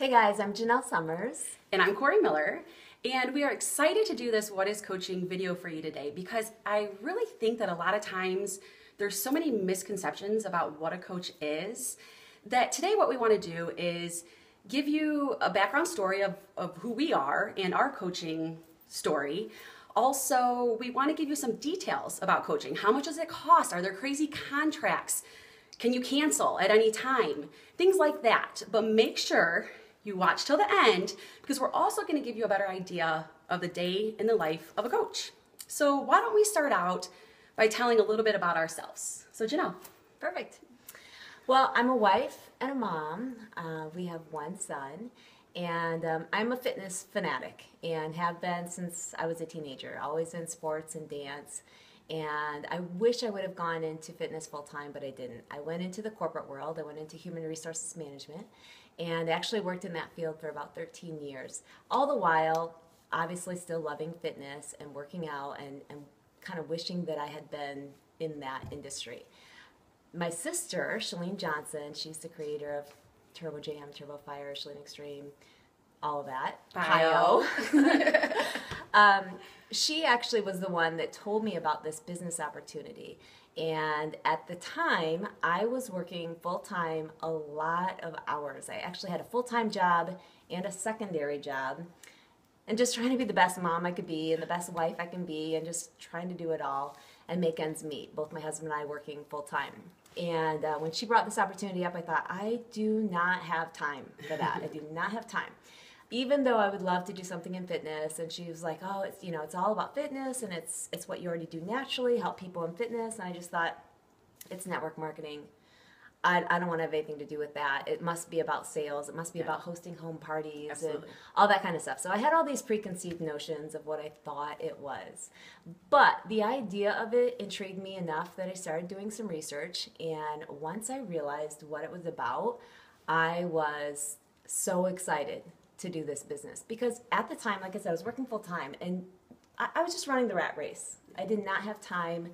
Hey guys, I'm Janelle Summers. And I'm Cory Miller. And we are excited to do this What is Coaching video for you today because I really think that a lot of times there's so many misconceptions about what a coach is that today what we want to do is give you a background story of who we are and our coaching story. Also, we want to give you some details about coaching. How much does it cost? Are there crazy contracts? Can you cancel at any time? Things like that. But make sure you watch till the end because we're also going to give you a better idea of the day in the life of a coach. So why don't we start out by telling a little bit about ourselves. So Janelle. Perfect. Well, I'm a wife and a mom. We have one son, and I'm a fitness fanatic and have been since I was a teenager, always in sports and dance. And I wish I would have gone into fitness full time, but I didn't. I went into the corporate world. I went into human resources management and actually worked in that field for about 13 years. All the while, obviously still loving fitness and working out and kind of wishing that I had been in that industry. My sister, Shalene Johnson, she's the creator of Turbo Jam, Turbo Fire, Shalene Extreme, all of that. Bio. She actually was the one that told me about this business opportunity. And at the time, I was working full-time a lot of hours. I actually had a full-time job and a secondary job and just trying to be the best mom I could be and the best wife I can be and just trying to do it all and make ends meet, both my husband and I working full-time. And when she brought this opportunity up, I thought, I do not have time for that. I do not have time. Even though I would love to do something in fitness, and she was like, oh, it's, you know, it's all about fitness, and it's what you already do naturally, help people in fitness. And I just thought, it's network marketing. I don't want to have anything to do with that. It must be about sales. It must be about hosting home parties. Absolutely. And all that kind of stuff. So I had all these preconceived notions of what I thought it was. But the idea of it intrigued me enough that I started doing some research. And once I realized what it was about, I was so excited to do this business. Because at the time, like I said, I was working full time and I was just running the rat race. I did not have time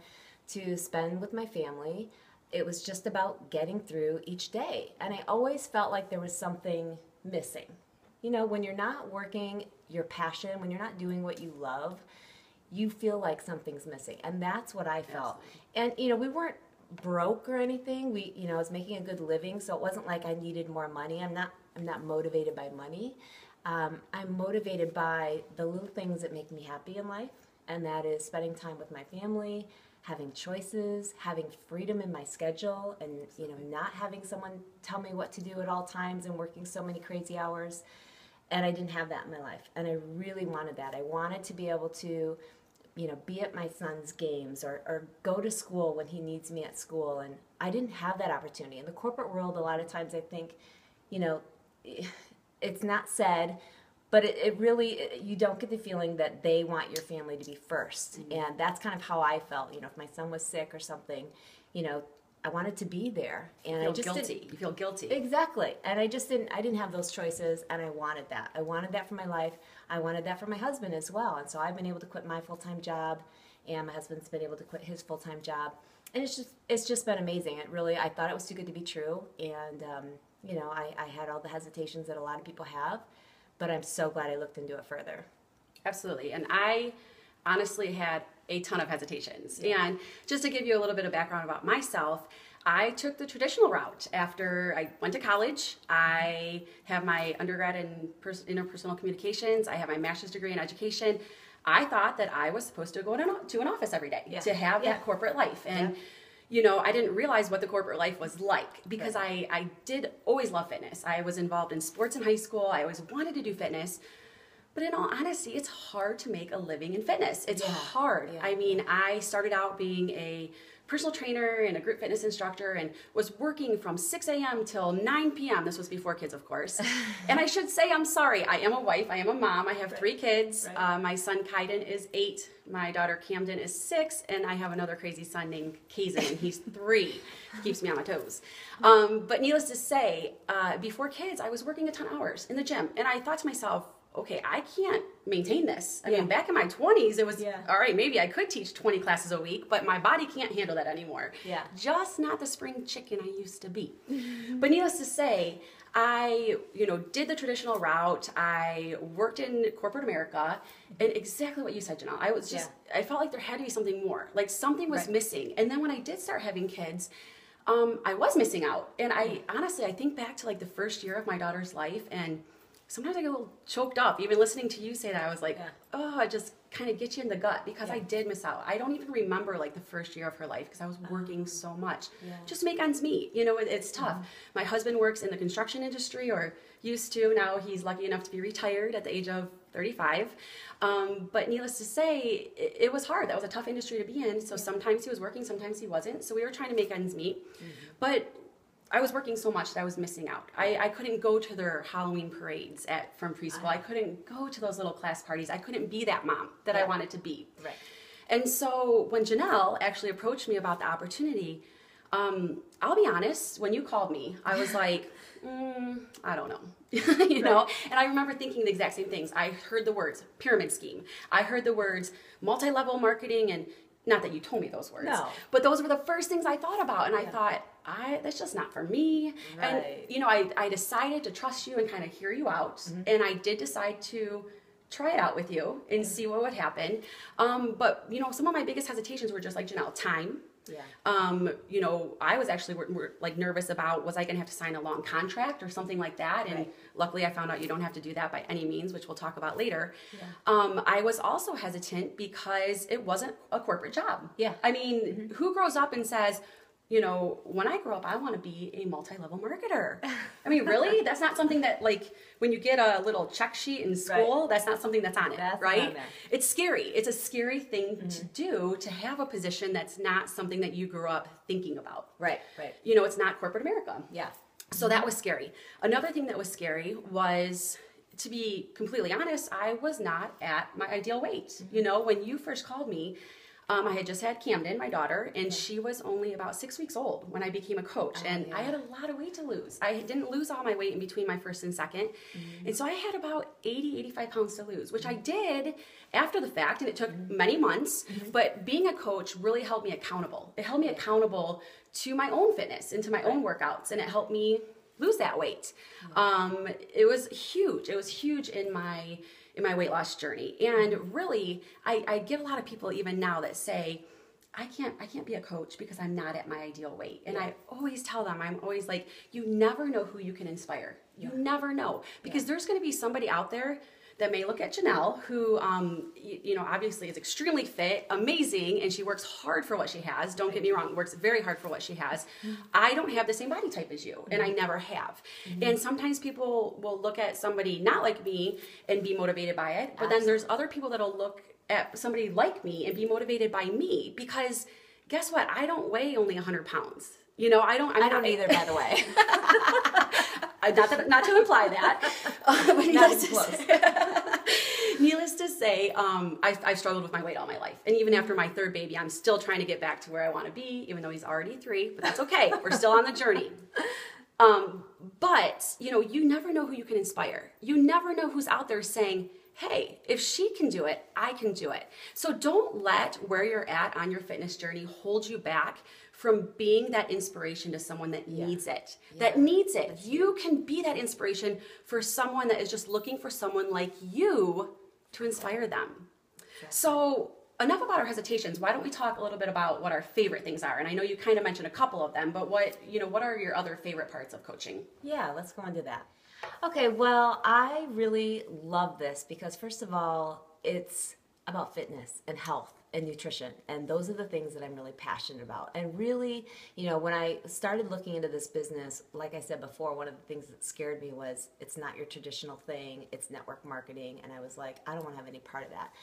to spend with my family. It was just about getting through each day. And I always felt like there was something missing. You know, when you're not working your passion, when you're not doing what you love, you feel like something's missing. And that's what I felt. Absolutely. And, you know, we weren't broke or anything. I was making a good living, so it wasn't like I needed more money. I'm not motivated by money. I'm motivated by the little things that make me happy in life, and that is spending time with my family, having choices, having freedom in my schedule, and not having someone tell me what to do at all times and working so many crazy hours. And I didn't have that in my life, and I really wanted that. I wanted to be able to be at my son's games or go to school when he needs me at school, and I didn't have that opportunity. In the corporate world, a lot of times I think, it's not said, but it really, you don't get the feeling that they want your family to be first. Mm-hmm. And that's kind of how I felt. If my son was sick or something, I wanted to be there. And you feel guilty. Exactly. And I didn't have those choices, and I wanted that. I wanted that for my life. I wanted that for my husband as well. And so I've been able to quit my full-time job, and my husband's been able to quit his full-time job. And it's just been amazing. I thought it was too good to be true. And, I had all the hesitations that a lot of people have, but I'm so glad I looked into it further. Absolutely. And I honestly had a ton of hesitations. Yeah. And just to give you a little bit of background about myself, I took the traditional route. After I went to college, I have my undergrad in interpersonal communications. I have my master's degree in education. I thought that I was supposed to go to an office every day to have that corporate life. And I didn't realize what the corporate life was like because I did always love fitness. I was involved in sports in high school. I always wanted to do fitness. But in all honesty, it's hard to make a living in fitness. It's hard. Yeah. I mean, I started out being a personal trainer and a group fitness instructor and was working from 6 a.m. till 9 p.m. This was before kids, of course. And I should say, I'm sorry. I am a wife. I am a mom. I have 3 kids. My son, Kaiden, is 8. My daughter, Camden, is 6. And I have another crazy son named Kazan, and he's 3. Keeps me on my toes. But needless to say, before kids, I was working a ton of hours in the gym. And I thought to myself, okay, I can't maintain this. I mean, back in my 20s, it was, all right, maybe I could teach 20 classes a week, but my body can't handle that anymore. Just not the spring chicken I used to be. But needless to say, I, did the traditional route. I worked in corporate America, and exactly what you said, Janelle. I was just, I felt like there had to be something more, like something was missing. And then when I did start having kids, I was missing out. And I honestly, I think back to like the first year of my daughter's life, and sometimes I get a little choked up. Even listening to you say that, I was like, oh, it just kind of gets you in the gut, because I did miss out. I don't even remember like the first year of her life, because I was working so much. Just make ends meet. It's tough. My husband works in the construction industry, or used to. Now he's lucky enough to be retired at the age of 35. But needless to say, it was hard. That was a tough industry to be in. So sometimes he was working, sometimes he wasn't. So we were trying to make ends meet. But I was working so much that I was missing out. I couldn't go to their Halloween parades from preschool. I couldn't go to those little class parties. I couldn't be that mom that I wanted to be. Right. And so when Janelle actually approached me about the opportunity, I'll be honest, when you called me, I was like, I don't know, And I remember thinking the exact same things. I heard the words pyramid scheme. I heard the words multi-level marketing, and not that you told me those words, but those were the first things I thought about. And I thought, that's just not for me. Right. And, I decided to trust you and kind of hear you out. And I did decide to try it out with you and see what would happen. But, some of my biggest hesitations were just like, Janelle, time. I was actually like nervous about, was I going to have to sign a long contract or something like that? And luckily I found out you don't have to do that by any means, which we'll talk about later. I was also hesitant because it wasn't a corporate job. I mean, who grows up and says, when I grow up, I want to be a multi-level marketer. I mean, really? That's not something that, like, when you get a little check sheet in school, that's not something that's on it, right? It's scary. It's a scary thing to do, to have a position that's not something that you grew up thinking about. Right. It's not corporate America. So that was scary. Another thing that was scary was, to be completely honest, I was not at my ideal weight. When you first called me, I had just had Camden, my daughter, and she was only about 6 weeks old when I became a coach. And I had a lot of weight to lose. I didn't lose all my weight in between my first and second. And so I had about 80, 85 pounds to lose, which I did after the fact, and it took many months. But being a coach really held me accountable. It held me accountable to my own fitness and to my own workouts, and it helped me lose that weight. It was huge. It was huge in my weight loss journey. And really, I get a lot of people even now that say, I can't be a coach because I'm not at my ideal weight. And I always tell them, I'm always like, you never know who you can inspire. You never know. Because there's going to be somebody out there that may look at Janelle, who, obviously is extremely fit, amazing, and she works hard for what she has. Don't get me wrong, works very hard for what she has. I don't have the same body type as you, and I never have. And sometimes people will look at somebody not like me and be motivated by it, but then there's other people that'll look at somebody like me and be motivated by me, because guess what? I don't weigh only 100 pounds. I don't either, by the way. Not to imply that. But needless to say, I've struggled with my weight all my life. And even after my third baby, I'm still trying to get back to where I want to be, even though he's already 3, but that's okay. We're still on the journey. But, you never know who you can inspire. You never know who's out there saying, hey, if she can do it, I can do it. So don't let where you're at on your fitness journey hold you back from being that inspiration to someone that needs it. That needs it. You can be that inspiration for someone that is just looking for someone like you to inspire them. So enough about our hesitations. Why don't we talk a little bit about what our favorite things are? And I know you kind of mentioned a couple of them, but what are your other favorite parts of coaching? Yeah, let's go into that. Okay, well, I really love this because, first of all, it's about fitness and health and nutrition, and those are the things that I'm really passionate about. And really, when I started looking into this business, like I said before, one of the things that scared me was it's not your traditional thing, it's network marketing, and I was like, I don't want to have any part of that.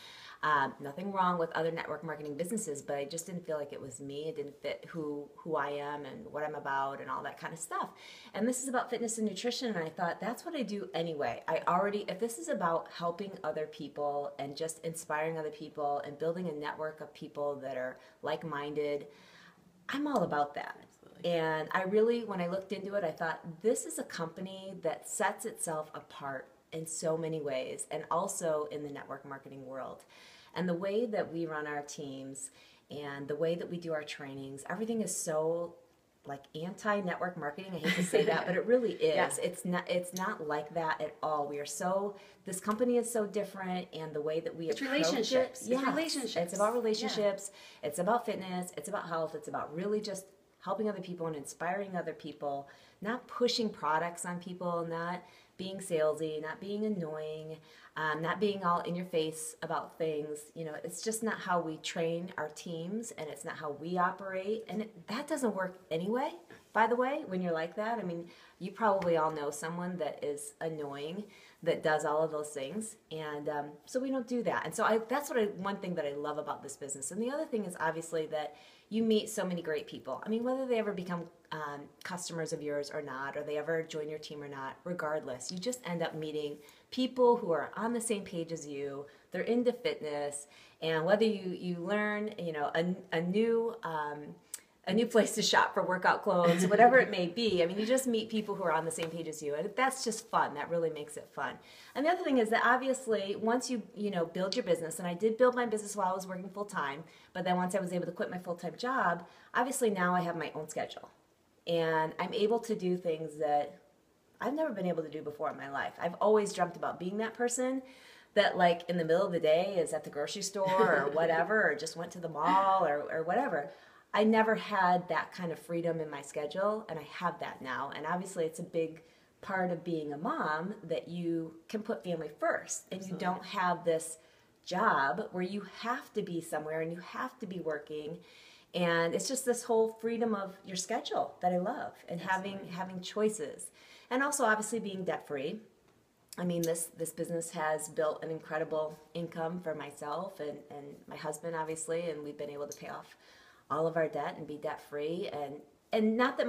Nothing wrong with other network marketing businesses, but I just didn't feel like it was me. It didn't fit who I am and what I'm about and all that kind of stuff. And this is about fitness and nutrition, and I thought that's what I do anyway. If this is about helping other people and just inspiring other people and building a network of people that are like-minded, I'm all about that. Absolutely. And I really, when I looked into it, I thought this is a company that sets itself apart in so many ways, and also in the network marketing world. And the way that we run our teams and the way that we do our trainings, everything is so like anti-network marketing. I hate to say that, but it really is. Yeah. It's not like that at all. This company is so different, and the way that we approach relationships. it. Yes, It's relationships. It's about relationships. Yeah. It's about fitness. It's about health. It's about really just helping other people and inspiring other people, not pushing products on people, not being salesy, not being annoying, not being all in your face about things. It's just not how we train our teams, and it's not how we operate. And that doesn't work anyway, by the way, when you're like that. I mean, you probably all know someone that is annoying, that does all of those things. And so we don't do that. And so that's one thing that I love about this business. And the other thing is obviously that you meet so many great people. I mean, whether they ever become customers of yours or not, or they ever join your team or not, regardless, you just end up meeting people who are on the same page as you. They're into fitness, and whether you learn, a new place to shop for workout clothes, whatever it may be. I mean, you just meet people who are on the same page as you, and that's just fun. That really makes it fun. And the other thing is that obviously once you build your business, and I did build my business while I was working full time, but then once I was able to quit my full-time job, obviously now I have my own schedule, and I'm able to do things that I've never been able to do before in my life. I've always dreamt about being that person that, like, in the middle of the day is at the grocery store or whatever, or just went to the mall or whatever. I never had that kind of freedom in my schedule, and I have that now. And obviously it's a big part of being a mom that you can put family first, and Absolutely. You don't have this job where you have to be somewhere and you have to be working. And it's just this whole freedom of your schedule that I love, and having choices. And also obviously being debt-free. I mean, this business has built an incredible income for myself and my husband, obviously, and we've been able to pay off all of our debt and be debt-free. And not that,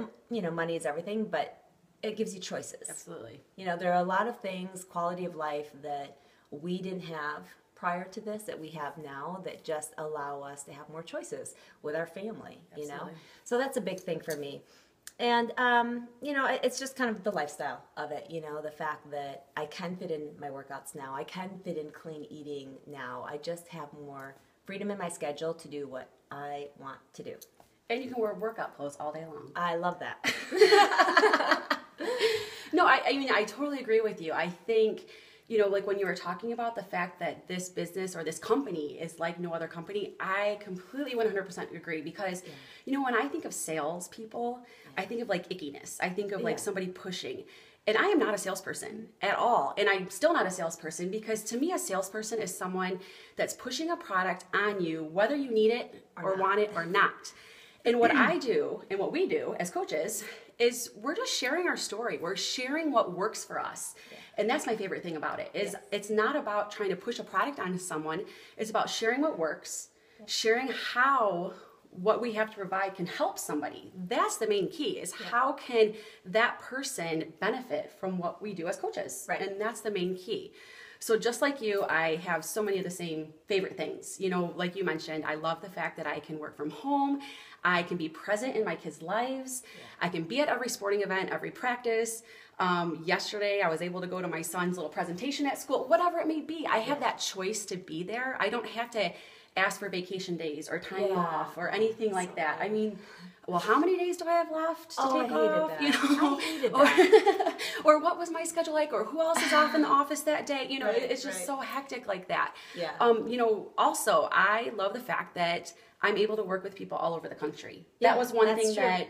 money is everything, but it gives you choices. Absolutely. There are a lot of things, quality of life, that we didn't have prior to this that we have now, that just allow us to have more choices with our family, Absolutely. So that's a big thing for me. And, it's just kind of the lifestyle of it, the fact that I can fit in my workouts now. I can fit in clean eating now. I just have more freedom in my schedule to do what I want to do. And you can wear workout clothes all day long. I love that. No, I mean, I totally agree with you. I think, like when you were talking about the fact that this business or this company is like no other company, I completely 100% agree, because, when I think of salespeople, I think of like ickiness. I think of like somebody pushing. And I am not a salesperson at all. And I'm still not a salesperson, because to me, a salesperson is someone that's pushing a product on you, whether you need it or want it or not. And what I do and what we do as coaches is we're just sharing our story. We're sharing what works for us. Yeah. And that's my favorite thing about it, is it's not about trying to push a product onto someone. It's about sharing what works, sharing how what we have to provide can help somebody. That's the main key, is how can that person benefit from what we do as coaches? Right. And that's the main key. So just like you, I have so many of the same favorite things. Like you mentioned, I love the fact that I can work from home. I can be present in my kids' lives. Yeah. I can be at every sporting event, every practice. Yesterday, I was able to go to my son's little presentation at school, whatever it may be. I have that choice to be there. I don't have to ask for vacation days or time off or anything like that. I mean, well, how many days do I have left to take off? I hated that. Or what was my schedule like? Or who else is off in the office that day? It's just so hectic like that. Yeah. Also, I love the fact that I'm able to work with people all over the country. That was one thing that,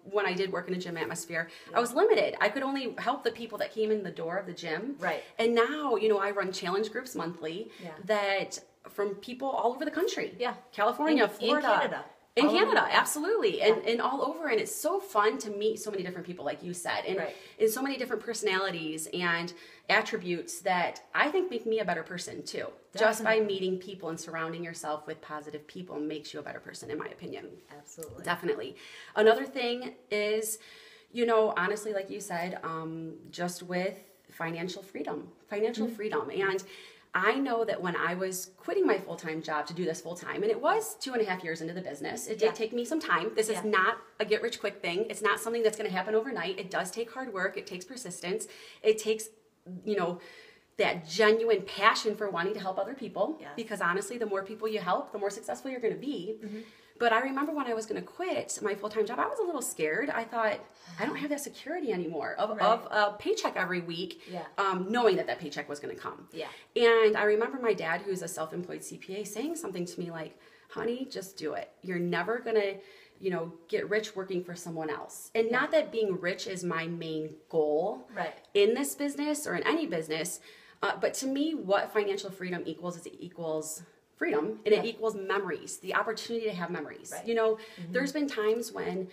when I did work in a gym atmosphere, I was limited. I could only help the people that came in the door of the gym. Right. And now, I run challenge groups monthly that from people all over the country. Yeah. California, Florida. In Canada. In Canada, absolutely. And all over. And it's so fun to meet so many different people, like you said, and so many different personalities and attributes that I think make me a better person too. Definitely. Just by meeting people and surrounding yourself with positive people makes you a better person, in my opinion. Absolutely. Definitely. Another thing is, honestly, like you said, just with financial freedom. And I know that when I was quitting my full-time job to do this full-time, and it was 2.5 years into the business, it did take me some time. This is not a get-rich-quick thing. It's not something that's going to happen overnight. It does take hard work. It takes persistence. It takes, that genuine passion for wanting to help other people. Yes. Because honestly, the more people you help, the more successful you're going to be. Mm-hmm. But I remember when I was going to quit my full-time job, I was a little scared. I thought, I don't have that security anymore of a paycheck every week, knowing that paycheck was going to come. Yeah. And I remember my dad, who's a self-employed CPA, saying something to me like, honey, just do it. You're never going to, get rich working for someone else. And not that being rich is my main goal in this business or in any business, but to me, what financial freedom equals is it equals freedom, and it equals memories, the opportunity to have memories. There's been times when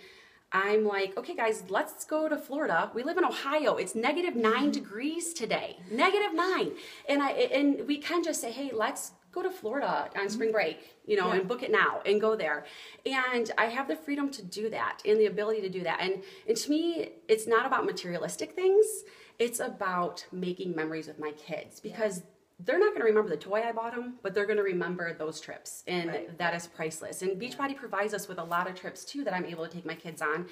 I'm like, okay, guys, let's go to Florida. We live in Ohio. It's -9 degrees today, -9. And we can just say, hey, let's go to Florida on spring break, and book it now and go there. And I have the freedom to do that and the ability to do that. And to me, it's not about materialistic things. It's about making memories with my kids, because they're not going to remember the toy I bought them, but they're going to remember those trips. And that is priceless. And Beachbody provides us with a lot of trips too that I'm able to take my kids on.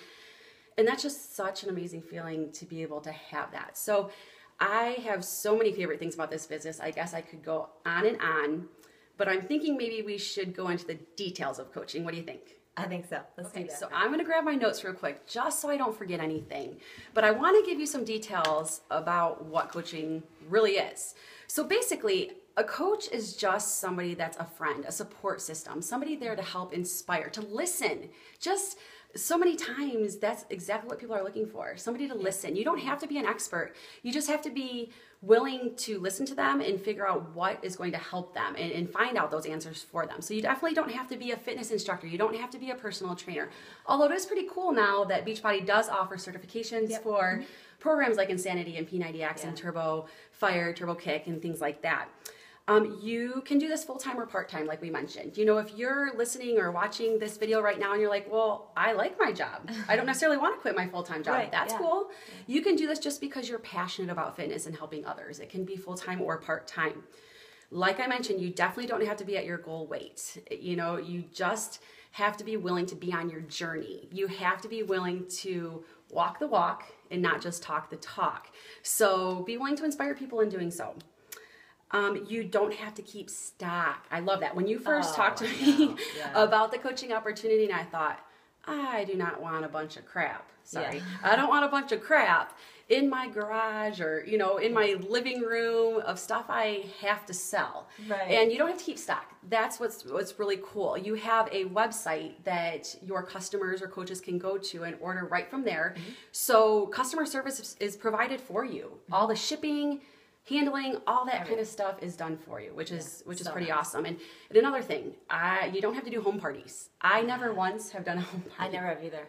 And that's just such an amazing feeling to be able to have that. So I have so many favorite things about this business. I guess I could go on and on, but I'm thinking maybe we should go into the details of coaching. What do you think? I think so. Let's do that. So I'm going to grab my notes real quick just so I don't forget anything. But I want to give you some details about what coaching really is. So basically, a coach is just somebody that's a friend, a support system, somebody there to help inspire, to listen. Just so many times, that's exactly what people are looking for, somebody to listen. You don't have to be an expert. You just have to be willing to listen to them and figure out what is going to help them and find out those answers for them. So you definitely don't have to be a fitness instructor. You don't have to be a personal trainer. Although it is pretty cool now that Beachbody does offer certifications for programs like Insanity and P90X and Turbo Fire, Turbo Kick, and things like that. You can do this full-time or part-time, like we mentioned. If you're listening or watching this video right now and you're like, well, I like my job. I don't necessarily want to quit my full-time job. That's cool. You can do this just because you're passionate about fitness and helping others. It can be full-time or part-time. Like I mentioned, you definitely don't have to be at your goal weight. You just have to be willing to be on your journey. You have to be willing to walk the walk and not just talk the talk. So be willing to inspire people in doing so. You don't have to keep stock. I love that. When you first talked to me about the coaching opportunity, and I thought, I do not want a bunch of crap. Sorry. I don't want a bunch of crap in my garage or, in my living room of stuff I have to sell. And you don't have to keep stock. That's what's really cool. You have a website that your customers or coaches can go to and order right from there. So customer service is provided for you. All the shipping, handling, all that kind of stuff is done for you, which is pretty awesome. And another thing, you don't have to do home parties. I never once have done a home party. I never have either.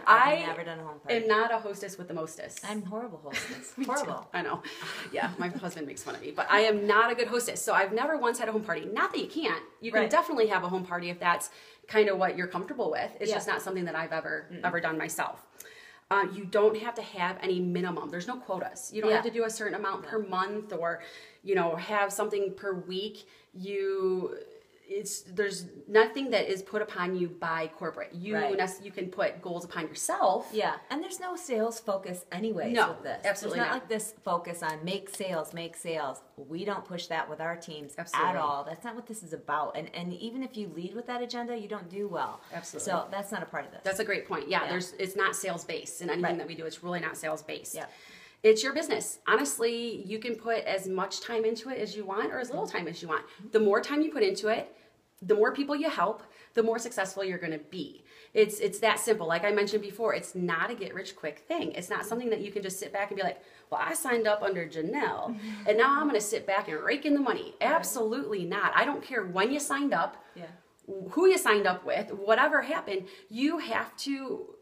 I've never done a home party. I'm not a hostess with the mostest. I'm horrible hostess. Horrible. I know. Yeah, my husband makes fun of me, but I am not a good hostess. So I've never once had a home party. Not that you can't. You can definitely have a home party if that's kind of what you're comfortable with. It's just not something that I've ever done myself. You don't have to have any minimum. There's no quotas. You don't have to do a certain amount per month or, have something per week. There's nothing that is put upon you by corporate. You can put goals upon yourself. Yeah, and there's no sales focus anyways with this. Absolutely There's not like this focus on make sales. We don't push that with our teams at all. That's not what this is about. And even if you lead with that agenda, you don't do well. Absolutely. So that's not a part of this. That's a great point. Yeah. It's not sales based in anything that we do. It's really not sales based. Yeah. It's your business. Honestly, you can put as much time into it as you want or as little time as you want. The more time you put into it, the more people you help, the more successful you're going to be. It's that simple. Like I mentioned before, it's not a get rich quick thing. It's not something that you can just sit back and be like, well, I signed up under Janelle and now I'm going to sit back and rake in the money. Absolutely not. I don't care when you signed up, who you signed up with, whatever happened, you have to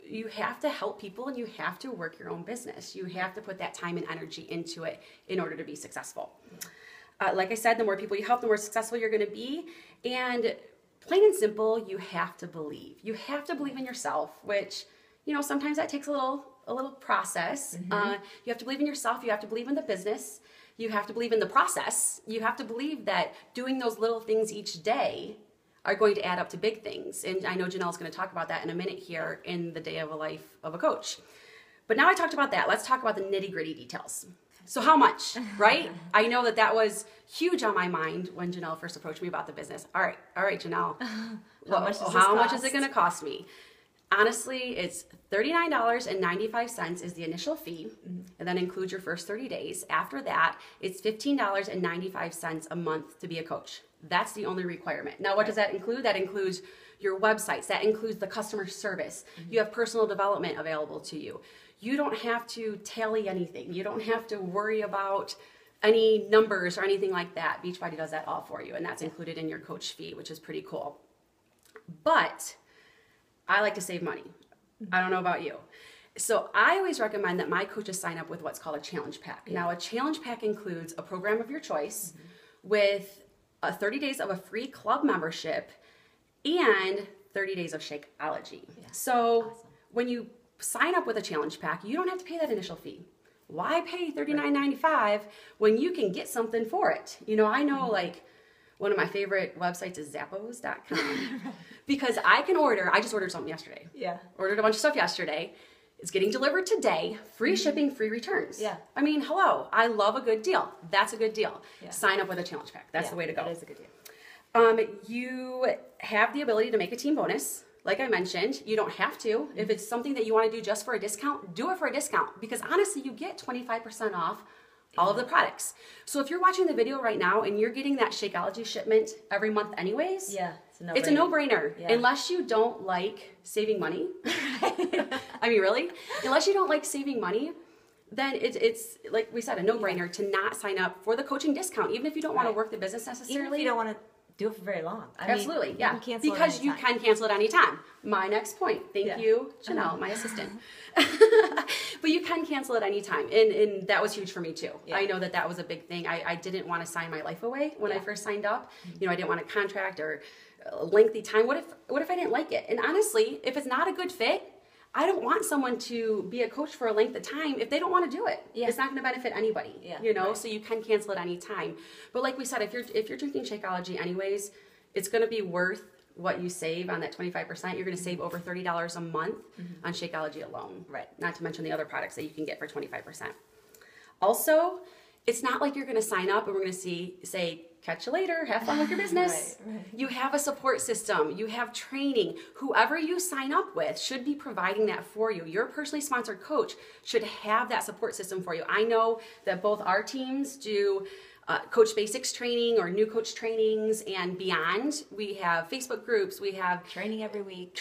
help people and you have to work your own business. You have to put that time and energy into it in order to be successful. Like I said, the more people you help, the more successful you're going to be. And plain and simple, you have to believe. You have to believe in yourself, which, sometimes that takes a little process. You have to believe in yourself. You have to believe in the business. You have to believe in the process. You have to believe that doing those little things each day are going to add up to big things. And I know Janelle's going to talk about that in a minute here in the day of a life of a coach. But now I talked about that. Let's talk about the nitty-gritty details. So how much, right? I know that was huge on my mind when Janelle first approached me about the business. All right, Janelle. How much is it going to cost me? Honestly, it's $39.95 is the initial fee, and that includes your first 30 days. After that, it's $15.95 a month to be a coach. That's the only requirement. Now, what does that include? That includes your websites. That includes the customer service. You have personal development available to you. You don't have to tally anything. You don't have to worry about any numbers or anything like that. Beachbody does that all for you, and that's included in your coach fee, which is pretty cool. But I like to save money. I don't know about you. So I always recommend that my coaches sign up with what's called a challenge pack. Yeah. Now, a challenge pack includes a program of your choice with 30 days of a free club membership and 30 days of Shakeology. Yeah. So when you sign up with a challenge pack, you don't have to pay that initial fee. Why pay $39.95 when you can get something for it? You know, I know like one of my favorite websites is Zappos.com because I just ordered something yesterday. Yeah. Ordered a bunch of stuff yesterday. It's getting delivered today. Free shipping, free returns. Yeah. I mean, hello. I love a good deal. That's a good deal. Yeah. Sign up with a challenge pack. That's the way to go. That is a good deal. You have the ability to make a team bonus. Like I mentioned, you don't have to. If it's something that you want to do just for a discount, do it for a discount because honestly, you get 25% off all of the products. So if you're watching the video right now and you're getting that Shakeology shipment every month anyways, it's a no-brainer. Yeah. Unless you don't like saving money. I mean, really? Unless you don't like saving money, then it's like we said, a no-brainer to not sign up for the coaching discount, even if you don't want to work the business necessarily. Even if you don't want to do it for very long. Absolutely, yeah. Because you can cancel it anytime. My next point. Thank you, Janelle, my assistant. But you can cancel it anytime. And that was huge for me too. Yeah. I know that was a big thing. I didn't want to sign my life away when I first signed up. You know, I didn't want a contract or a lengthy time. What if I didn't like it? And honestly, if it's not a good fit, I don't want someone to be a coach for a length of time if they don't want to do it. Yeah. It's not going to benefit anybody, you know, so you can cancel at any time. But like we said, if you're drinking Shakeology anyways, it's going to be worth what you save on that 25%. You're going to save over $30 a month on Shakeology alone. Right. Not to mention the other products that you can get for 25%. Also, it's not like you're going to sign up and we're going to say, catch you later, have fun with your business. Right. You have a support system, you have training. Whoever you sign up with should be providing that for you. Your personally sponsored coach should have that support system for you. I know that both our teams do Coach Basics training or new coach trainings and beyond. We have Facebook groups, we have training every week.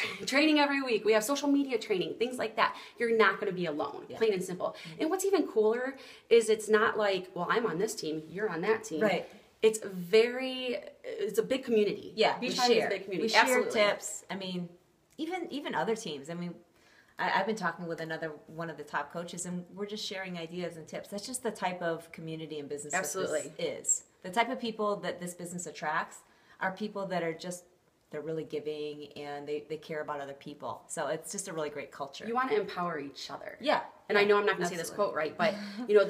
We have social media training, things like that. You're not going to be alone, plain and simple. And what's even cooler is it's not like, well, I'm on this team, you're on that team. Right. It's a big community. Yeah, Beachbody is a big community. We share tips. I mean, even other teams. I mean, I've been talking with one of the top coaches, and we're just sharing ideas and tips. That's just the type of community and business that this is. The type of people that this business attracts are people that are they're really giving and they care about other people. So it's just a really great culture. You want to empower each other. Yeah. And I know I'm not going to say this quote right, but you know,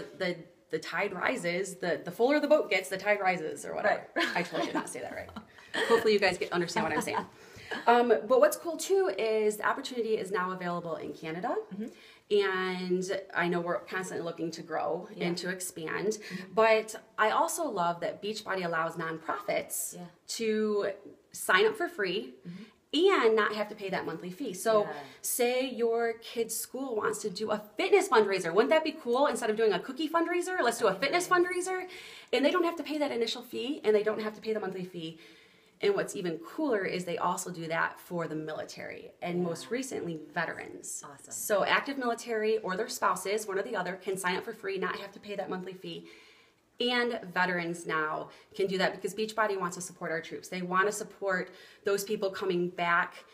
the tide rises, the fuller the boat gets, the tide rises, or whatever. Right. I totally did not say that right. Hopefully you guys understand what I'm saying. But what's cool too is the opportunity is now available in Canada. And I know we're constantly looking to grow and to expand. But I also love that Beachbody allows nonprofits to sign up for free and not have to pay that monthly fee. So say your kid's school wants to do a fitness fundraiser. Wouldn't that be cool? Instead of doing a cookie fundraiser, let's do a fitness fundraiser. And they don't have to pay that initial fee and they don't have to pay the monthly fee. And what's even cooler is they also do that for the military and most recently veterans. Awesome. So active military or their spouses, one or the other, can sign up for free, not have to pay that monthly fee. And veterans now can do that because Beachbody wants to support our troops. They want to support those people coming back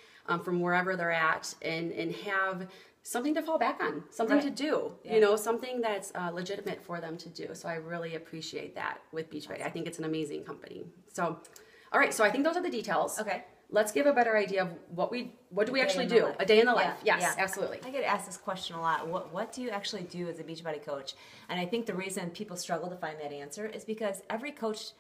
from wherever they're at and have something to fall back on, something to do, you know, something that's legitimate for them to do. So I really appreciate that with Beachbody. Awesome. I think it's an amazing company. So, all right, so I think those are the details. Okay. Let's give a better idea of what do we actually do? A day in the life. Yes, absolutely. I get asked this question a lot. What do you actually do as a Beachbody coach? And I think the reason people struggle to find that answer is because every coach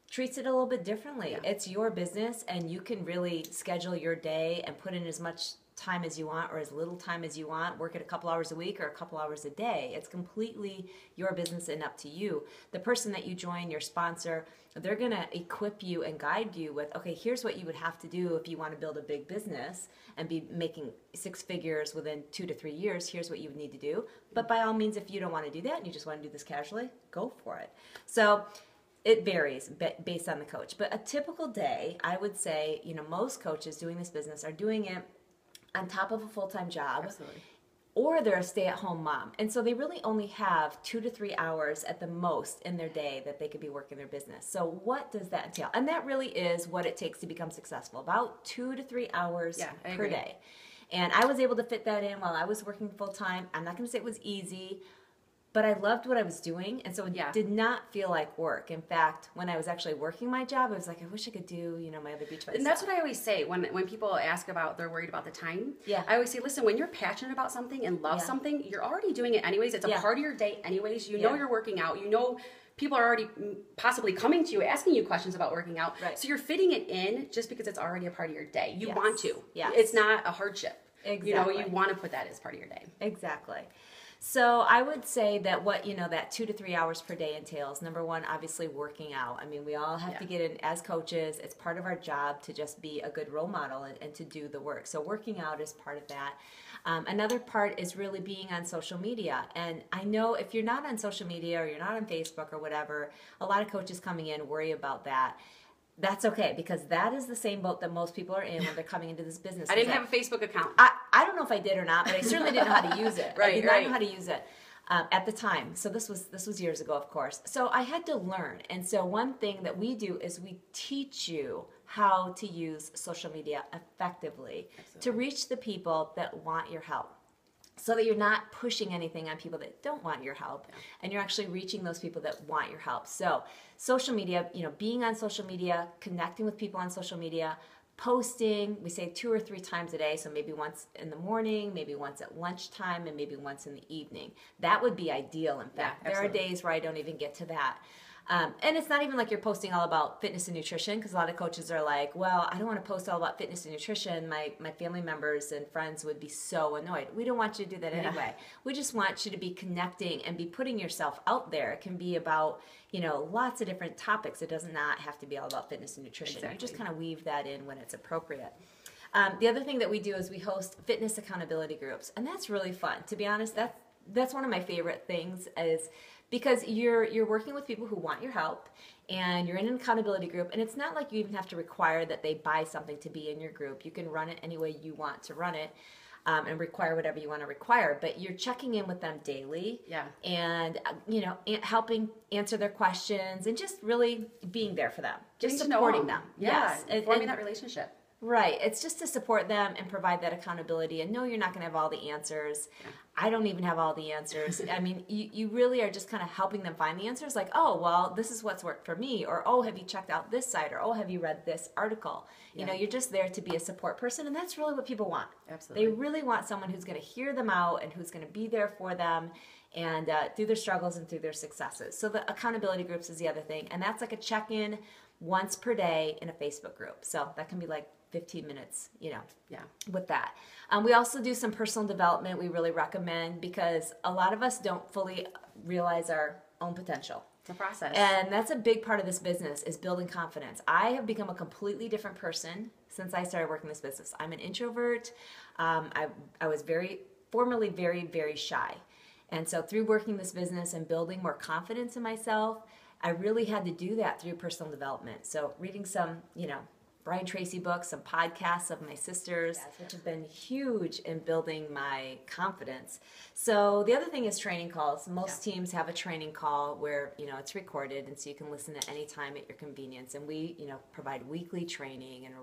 treats it a little bit differently. Yeah. It's your business and you can really schedule your day and put in as much time as you want or as little time as you want, work it a couple hours a week or a couple hours a day. It's completely your business and up to you. The person that you join, your sponsor, they're going to equip you and guide you with, okay, here's what you would have to do if you want to build a big business and be making 6 figures within 2 to 3 years. Here's what you would need to do. But by all means, if you don't want to do that and you just want to do this casually, go for it. So it varies based on the coach. But a typical day, I would say, most coaches doing this business are doing it on top of a full-time job. Absolutely. Or they're a stay-at-home mom. And so they really only have 2 to 3 hours at the most in their day that they could be working their business. So what does that entail? And that really is what it takes to become successful, about 2 to 3 hours per day. And I was able to fit that in while I was working full-time. I'm not going to say it was easy, but I loved what I was doing, and so it did not feel like work. In fact, when I was actually working my job, I was like, I wish I could do, my other Beachbody And that's what I always say when people ask about, they're worried about the time. Yeah. I always say, listen, when you're passionate about something and love something, you're already doing it anyways. It's a part of your day anyways. You know you're working out. You know people are already possibly coming to you, asking you questions about working out. Right. So you're fitting it in just because it's already a part of your day. You want to. Yes. It's not a hardship. Exactly. You want to put that as part of your day. Exactly. So I would say that what, that 2 to 3 hours per day entails, number one, obviously working out. I mean, we all have to get in as coaches. It's part of our job to just be a good role model and to do the work. So working out is part of that. Another part is really being on social media. And I know if you're not on social media or you're not on Facebook or whatever, a lot of coaches coming in worry about that. That's okay, because that is the same boat that most people are in when they're coming into this business. I didn't have a Facebook account. I don't know if I did or not, but I certainly didn't know how to use it. I did not know how to use it at the time. So this was years ago, of course. So I had to learn. And so one thing that we do is we teach you how to use social media effectively to reach the people that want your help, so that you're not pushing anything on people that don't want your help, and you're actually reaching those people that want your help. So social media, being on social media, connecting with people on social media, posting, we say 2 or 3 times a day, so maybe once in the morning, maybe once at lunchtime, and maybe once in the evening. That would be ideal, in fact. There are days where I don't even get to that. And it's not even like you're posting all about fitness and nutrition, because a lot of coaches are like, well, I don't want to post all about fitness and nutrition. My family members and friends would be so annoyed. We don't want you to do that anyway. We just want you to be connecting and be putting yourself out there. It can be about, lots of different topics. It does not have to be all about fitness and nutrition. Exactly. You just kind of weave that in when it's appropriate. The other thing that we do is we host fitness accountability groups, and that's really fun. To be honest, that's one of my favorite things, is because you're working with people who want your help, and you're in an accountability group, and it's not like you even have to require that they buy something to be in your group. You can run it any way you want to run it, and require whatever you want to require, but you're checking in with them daily, and helping answer their questions, and just really being there for them, just supporting them. Yes, and forming that relationship. Right. It's just to support them and provide that accountability. And no, you're not going to have all the answers. I don't even have all the answers. I mean, you really are just kind of helping them find the answers. Like, oh, well, this is what's worked for me. Or, oh, have you checked out this site? Or, oh, have you read this article? You're just there to be a support person. And that's really what people want. Absolutely. They really want someone who's going to hear them out and who's going to be there for them, and through their struggles and through their successes. So the accountability groups is the other thing. And that's like a check-in once per day in a Facebook group. So that can be like 15 minutes, with that. We also do some personal development we really recommend, because a lot of us don't fully realize our own potential. It's a process. And that's a big part of this business, is building confidence. I have become a completely different person since I started working this business. I'm an introvert. I was formerly very, very shy. And so through working this business and building more confidence in myself, I really had to do that through personal development. So reading some, Brian Tracy books, some podcasts of my sisters, which have been huge in building my confidence. So the other thing is training calls. Most teams have a training call where, it's recorded, and so you can listen at any time at your convenience. And we, provide weekly training, and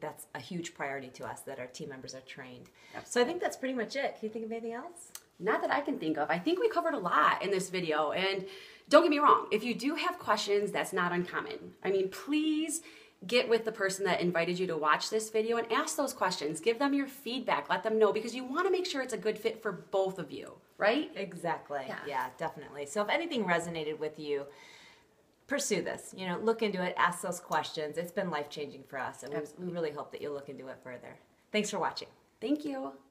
that's a huge priority to us, that our team members are trained. So I think that's pretty much it. Can you think of anything else? Not that I can think of. I think we covered a lot in this video. And don't get me wrong, if you do have questions, that's not uncommon. I mean, please get with the person that invited you to watch this video and ask those questions. Give them your feedback. Let them know, because you want to make sure it's a good fit for both of you, right? Exactly. Yeah, definitely. So if anything resonated with you, pursue this. Look into it. Ask those questions. It's been life-changing for us, and we really hope that you'll look into it further. Thanks for watching. Thank you.